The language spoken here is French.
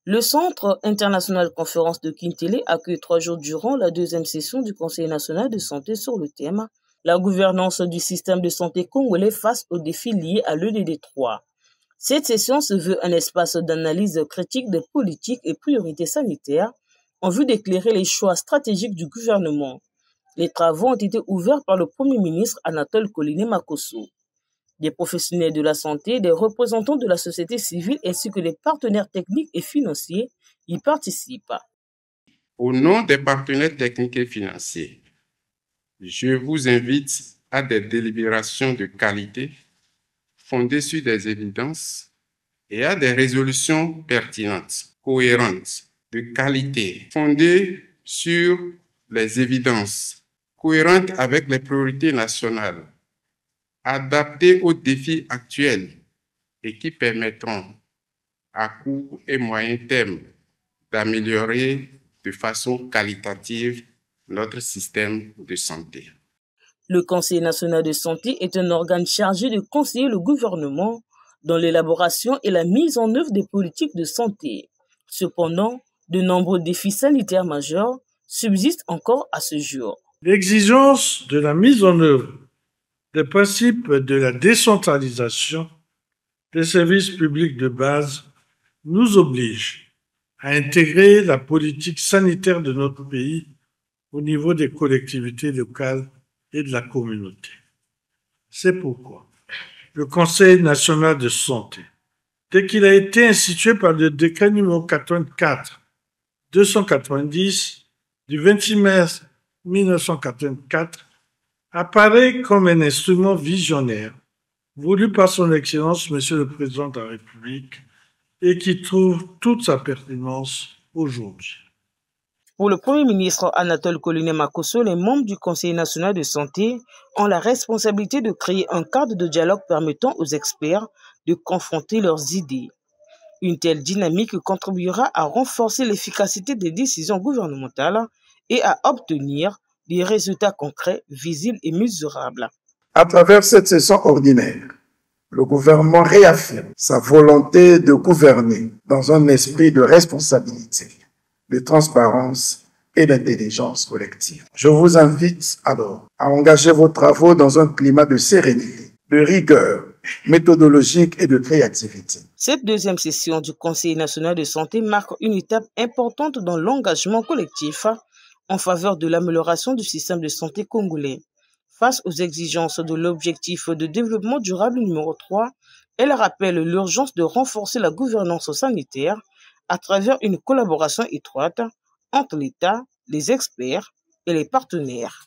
Le Centre international conférence de Kintélé accueille 3 jours durant la deuxième session du Conseil national de santé sur le thème « La gouvernance du système de santé congolais face aux défis liés à l'EDD3 ». Cette session se veut un espace d'analyse critique des politiques et priorités sanitaires en vue d'éclairer les choix stratégiques du gouvernement. Les travaux ont été ouverts par le Premier ministre Anatole Koliné-Makosso. Des professionnels de la santé, des représentants de la société civile ainsi que des partenaires techniques et financiers y participent. Au nom des partenaires techniques et financiers, je vous invite à des délibérations de qualité fondées sur des évidences et à des résolutions pertinentes, cohérentes, de qualité, fondées sur les évidences, cohérentes avec les priorités nationales, adaptées aux défis actuels et qui permettront à court et moyen terme d'améliorer de façon qualitative notre système de santé. Le Conseil national de santé est un organe chargé de conseiller le gouvernement dans l'élaboration et la mise en œuvre des politiques de santé. Cependant, de nombreux défis sanitaires majeurs subsistent encore à ce jour. L'exigence de la mise en œuvre des principes de la décentralisation des services publics de base nous oblige à intégrer la politique sanitaire de notre pays au niveau des collectivités locales et de la communauté. C'est pourquoi le Conseil national de santé, tel qu'il a été institué par le décret numéro 84-290 du 26 mars 1984, apparaît comme un instrument visionnaire voulu par son Excellence, Monsieur le Président de la République, et qui trouve toute sa pertinence aujourd'hui. Pour le Premier ministre Anatole Koliné-Makosso, les membres du Conseil national de santé ont la responsabilité de créer un cadre de dialogue permettant aux experts de confronter leurs idées. Une telle dynamique contribuera à renforcer l'efficacité des décisions gouvernementales et à obtenir des résultats concrets, visibles et mesurables. À travers cette session ordinaire, le gouvernement réaffirme sa volonté de gouverner dans un esprit de responsabilité, de transparence et d'intelligence collective. Je vous invite alors à engager vos travaux dans un climat de sérénité, de rigueur méthodologique et de créativité. Cette deuxième session du Conseil national de santé marque une étape importante dans l'engagement collectif en faveur de l'amélioration du système de santé congolais. Face aux exigences de l'objectif de développement durable numéro 3, elle rappelle l'urgence de renforcer la gouvernance sanitaire à travers une collaboration étroite entre l'État, les experts et les partenaires.